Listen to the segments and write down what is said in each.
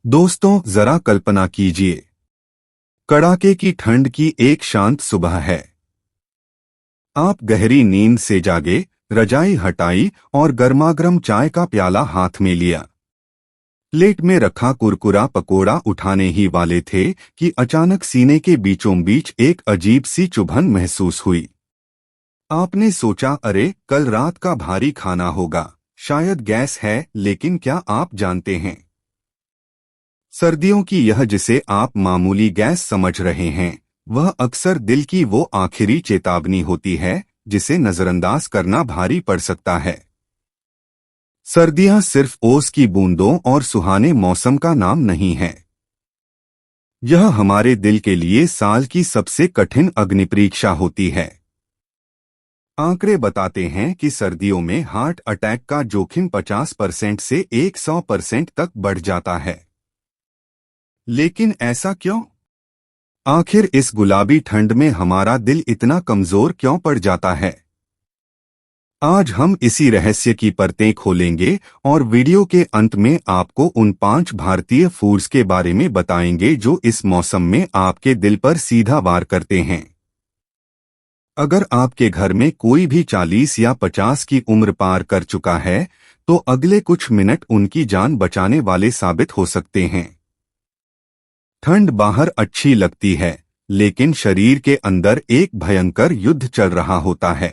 दोस्तों, जरा कल्पना कीजिए, कड़ाके की ठंड की एक शांत सुबह है। आप गहरी नींद से जागे, रजाई हटाई और गर्मागर्म चाय का प्याला हाथ में लिया। प्लेट में रखा कुरकुरा पकोड़ा उठाने ही वाले थे कि अचानक सीने के बीचों बीच एक अजीब सी चुभन महसूस हुई। आपने सोचा, अरे कल रात का भारी खाना होगा, शायद गैस है। लेकिन क्या आप जानते हैं, सर्दियों की यह जिसे आप मामूली गैस समझ रहे हैं, वह अक्सर दिल की वो आखिरी चेतावनी होती है जिसे नजरअंदाज करना भारी पड़ सकता है। सर्दियां सिर्फ ओस की बूंदों और सुहाने मौसम का नाम नहीं है। यह हमारे दिल के लिए साल की सबसे कठिन अग्निपरीक्षा होती है। आंकड़े बताते हैं कि सर्दियों में हार्ट अटैक का जोखिम 50% से 100% तक बढ़ जाता है। लेकिन ऐसा क्यों? आखिर इस गुलाबी ठंड में हमारा दिल इतना कमजोर क्यों पड़ जाता है? आज हम इसी रहस्य की परतें खोलेंगे और वीडियो के अंत में आपको उन 5 भारतीय फूड्स के बारे में बताएंगे जो इस मौसम में आपके दिल पर सीधा वार करते हैं। अगर आपके घर में कोई भी 40 या 50 की उम्र पार कर चुका है, तो अगले कुछ मिनट उनकी जान बचाने वाले साबित हो सकते हैं। ठंड बाहर अच्छी लगती है, लेकिन शरीर के अंदर एक भयंकर युद्ध चल रहा होता है।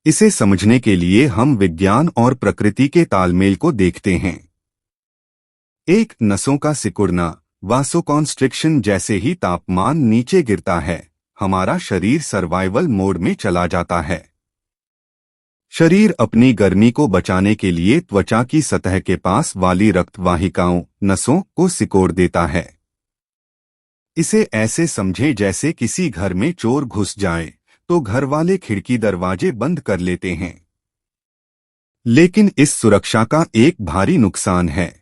इसे समझने के लिए हम विज्ञान और प्रकृति के तालमेल को देखते हैं। एक, नसों का सिकुड़ना, वासोकॉन्स्ट्रिक्शन। जैसे ही तापमान नीचे गिरता है, हमारा शरीर सर्वाइवल मोड में चला जाता है। शरीर अपनी गर्मी को बचाने के लिए त्वचा की सतह के पास वाली रक्त वाहिकाओं, नसों को सिकोड़ देता है। इसे ऐसे समझे जैसे किसी घर में चोर घुस जाए तो घर वाले खिड़की दरवाजे बंद कर लेते हैं। लेकिन इस सुरक्षा का एक भारी नुकसान है।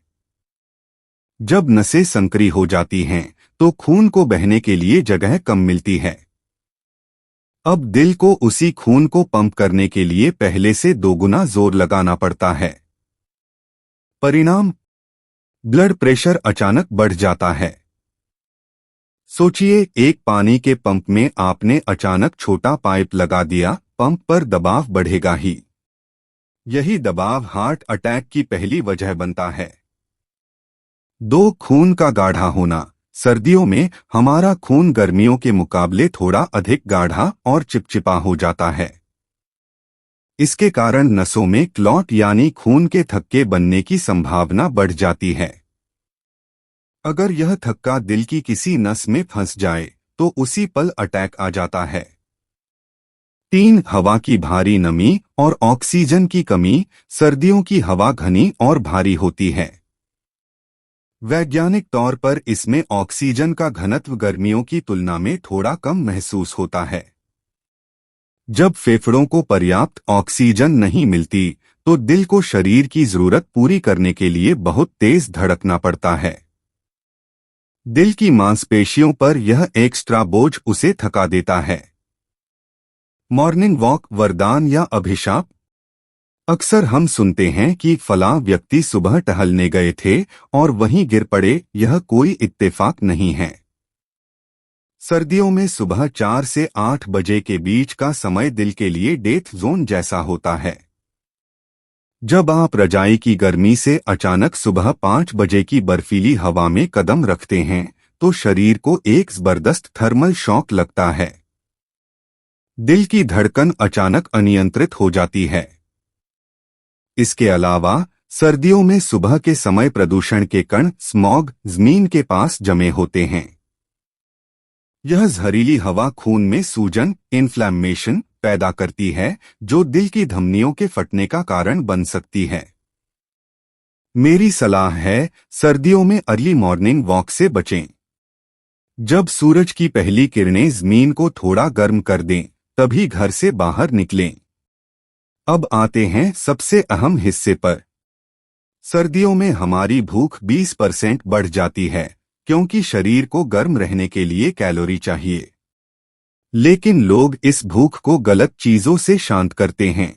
जब नसें संकरी हो जाती हैं, तो खून को बहने के लिए जगह कम मिलती है। अब दिल को उसी खून को पंप करने के लिए पहले से 2 गुना जोर लगाना पड़ता है। परिणाम, ब्लड प्रेशर अचानक बढ़ जाता है। सोचिए, एक पानी के पंप में आपने अचानक छोटा पाइप लगा दिया, पंप पर दबाव बढ़ेगा ही। यही दबाव हार्ट अटैक की पहली वजह बनता है। 2, खून का गाढ़ा होना। सर्दियों में हमारा खून गर्मियों के मुकाबले थोड़ा अधिक गाढ़ा और चिपचिपा हो जाता है। इसके कारण नसों में क्लॉट यानी खून के थक्के बनने की संभावना बढ़ जाती है। अगर यह थक्का दिल की किसी नस में फंस जाए, तो उसी पल अटैक आ जाता है। 3, हवा की भारी नमी और ऑक्सीजन की कमी। सर्दियों की हवा घनी और भारी होती है। वैज्ञानिक तौर पर इसमें ऑक्सीजन का घनत्व गर्मियों की तुलना में थोड़ा कम महसूस होता है। जब फेफड़ों को पर्याप्त ऑक्सीजन नहीं मिलती, तो दिल को शरीर की जरूरत पूरी करने के लिए बहुत तेज धड़कना पड़ता है। दिल की मांसपेशियों पर यह एक्स्ट्रा बोझ उसे थका देता है। मॉर्निंग वॉक वरदान या अभिशाप। अक्सर हम सुनते हैं कि फलां व्यक्ति सुबह टहलने गए थे और वहीं गिर पड़े। यह कोई इत्तेफाक नहीं है। सर्दियों में सुबह 4 से 8 बजे के बीच का समय दिल के लिए डेथ जोन जैसा होता है। जब आप रजाई की गर्मी से अचानक सुबह 5 बजे की बर्फीली हवा में कदम रखते हैं, तो शरीर को एक जबरदस्त थर्मल शॉक लगता है। दिल की धड़कन अचानक अनियंत्रित हो जाती है। इसके अलावा सर्दियों में सुबह के समय प्रदूषण के कण, स्मॉग, जमीन के पास जमे होते हैं। यह जहरीली हवा खून में सूजन, इन्फ्लेमेशन पैदा करती है, जो दिल की धमनियों के फटने का कारण बन सकती है। मेरी सलाह है, सर्दियों में अर्ली मॉर्निंग वॉक से बचें। जब सूरज की पहली किरणें जमीन को थोड़ा गर्म कर दें, तभी घर से बाहर निकलें। अब आते हैं सबसे अहम हिस्से पर। सर्दियों में हमारी भूख 20% बढ़ जाती है, क्योंकि शरीर को गर्म रहने के लिए कैलोरी चाहिए। लेकिन लोग इस भूख को गलत चीजों से शांत करते हैं।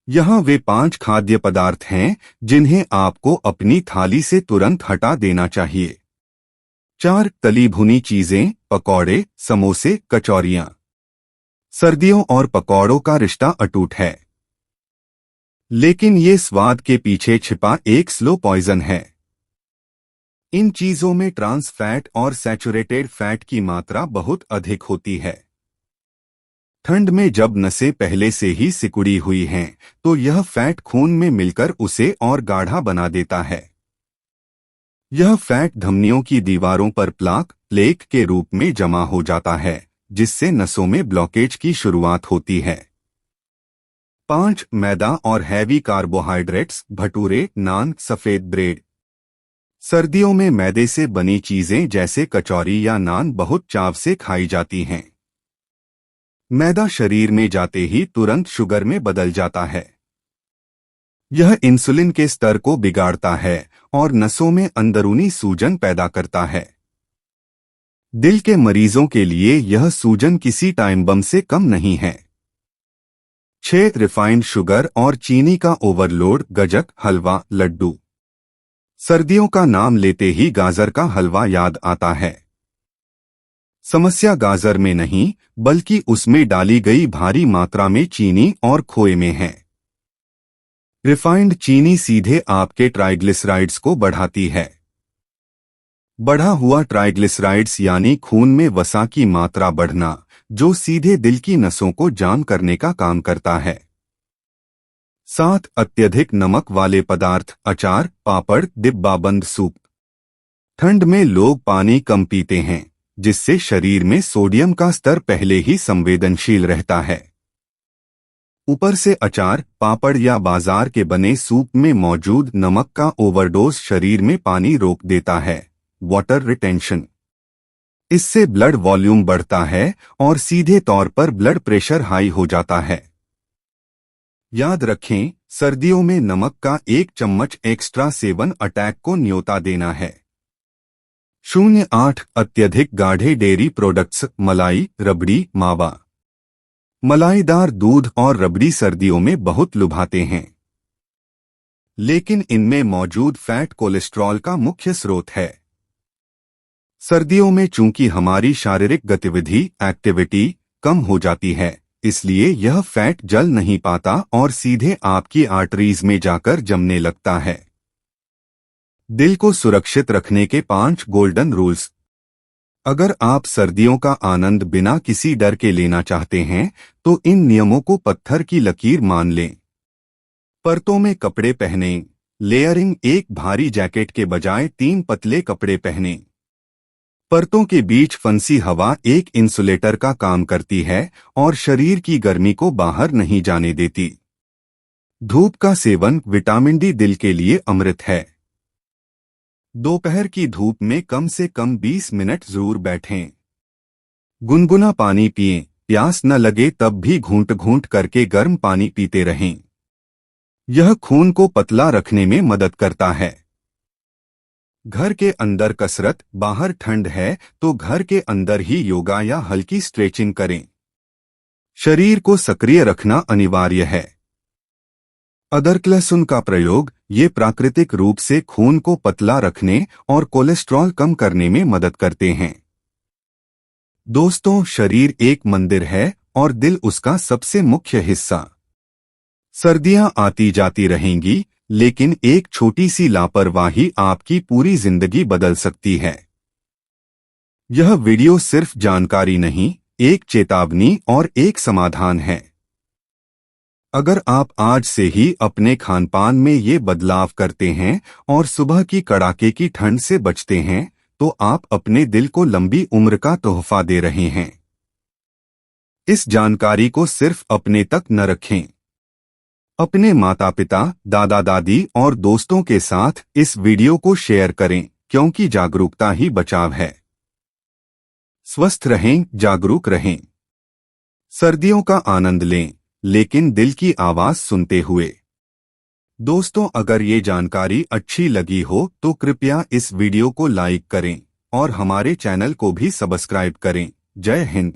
यहाँ वे 5 खाद्य पदार्थ हैं जिन्हें आपको अपनी थाली से तुरंत हटा देना चाहिए। 4 तली भुनी चीजें, पकौड़े, समोसे, कचौरियां। सर्दियों और पकौड़ों का रिश्ता अटूट है, लेकिन ये स्वाद के पीछे छिपा एक स्लो पॉइजन है। इन चीजों में ट्रांस फैट और सैचुरेटेड फैट की मात्रा बहुत अधिक होती है। ठंड में जब नसें पहले से ही सिकुड़ी हुई हैं, तो यह फैट खून में मिलकर उसे और गाढ़ा बना देता है। यह फैट धमनियों की दीवारों पर प्लेक के रूप में जमा हो जाता है, जिससे नसों में ब्लॉकेज की शुरुआत होती है। 5 मैदा और हैवी कार्बोहाइड्रेट्स, भटूरे, नान, सफेद ब्रेड। सर्दियों में मैदे से बनी चीजें जैसे कचौरी या नान बहुत चाव से खाई जाती हैं। मैदा शरीर में जाते ही तुरंत शुगर में बदल जाता है। यह इंसुलिन के स्तर को बिगाड़ता है और नसों में अंदरूनी सूजन पैदा करता है। दिल के मरीजों के लिए यह सूजन किसी टाइम बम से कम नहीं है। 6 रिफाइंड शुगर और चीनी का ओवरलोड, गजक, हलवा, लड्डू। सर्दियों का नाम लेते ही गाजर का हलवा याद आता है। समस्या गाजर में नहीं, बल्कि उसमें डाली गई भारी मात्रा में चीनी और खोए में है। रिफाइंड चीनी सीधे आपके ट्राइग्लिसराइड्स को बढ़ाती है। बढ़ा हुआ ट्राइग्लिसराइड्स यानी खून में वसा की मात्रा बढ़ना, जो सीधे दिल की नसों को जाम करने का काम करता है। 7 अत्यधिक नमक वाले पदार्थ, अचार, पापड़, डिब्बाबंद सूप। ठंड में लोग पानी कम पीते हैं, जिससे शरीर में सोडियम का स्तर पहले ही संवेदनशील रहता है। ऊपर से अचार, पापड़ या बाजार के बने सूप में मौजूद नमक का ओवरडोज शरीर में पानी रोक देता है, वाटर रिटेंशन। इससे ब्लड वॉल्यूम बढ़ता है और सीधे तौर पर ब्लड प्रेशर हाई हो जाता है। याद रखें, सर्दियों में नमक का 1 चम्मच एक्स्ट्रा सेवन अटैक को न्योता देना है। 08 अत्यधिक गाढ़े डेयरी प्रोडक्ट्स, मलाई, रबड़ी, मावा। मलाईदार दूध और रबड़ी सर्दियों में बहुत लुभाते हैं, लेकिन इनमें मौजूद फैट कोलेस्ट्रॉल का मुख्य स्रोत है। सर्दियों में चूंकि हमारी शारीरिक गतिविधि एक्टिविटी कम हो जाती है, इसलिए यह फैट जल नहीं पाता और सीधे आपकी आर्टरीज में जाकर जमने लगता है। दिल को सुरक्षित रखने के 5 गोल्डन रूल्स। अगर आप सर्दियों का आनंद बिना किसी डर के लेना चाहते हैं, तो इन नियमों को पत्थर की लकीर मान लें। परतों में कपड़े पहनें। लेयरिंग, एक भारी जैकेट के बजाय 3 पतले कपड़े पहनें। परतों के बीच फंसी हवा एक इंसुलेटर का काम करती है और शरीर की गर्मी को बाहर नहीं जाने देती। धूप का सेवन, विटामिन डी दिल के लिए अमृत है। दोपहर की धूप में कम से कम 20 मिनट जरूर बैठें। गुनगुना पानी पिएं, प्यास न लगे तब भी घूंट घूंट करके गर्म पानी पीते रहें। यह खून को पतला रखने में मदद करता है। घर के अंदर कसरत, बाहर ठंड है तो घर के अंदर ही योगा या हल्की स्ट्रेचिंग करें। शरीर को सक्रिय रखना अनिवार्य है। अदरक लहसुन का प्रयोग, ये प्राकृतिक रूप से खून को पतला रखने और कोलेस्ट्रॉल कम करने में मदद करते हैं। दोस्तों, शरीर एक मंदिर है और दिल उसका सबसे मुख्य हिस्सा। सर्दियां आती जाती रहेंगी, लेकिन एक छोटी सी लापरवाही आपकी पूरी जिंदगी बदल सकती है। यह वीडियो सिर्फ जानकारी नहीं, एक चेतावनी और एक समाधान है। अगर आप आज से ही अपने खानपान में ये बदलाव करते हैं और सुबह की कड़ाके की ठंड से बचते हैं, तो आप अपने दिल को लंबी उम्र का तोहफा दे रहे हैं। इस जानकारी को सिर्फ अपने तक न रखें। अपने माता पिता, दादा दादी और दोस्तों के साथ इस वीडियो को शेयर करें, क्योंकि जागरूकता ही बचाव है। स्वस्थ रहें, जागरूक रहें। सर्दियों का आनंद लें, लेकिन दिल की आवाज सुनते हुए। दोस्तों, अगर ये जानकारी अच्छी लगी हो तो कृपया इस वीडियो को लाइक करें और हमारे चैनल को भी सब्सक्राइब करें। जय हिंद।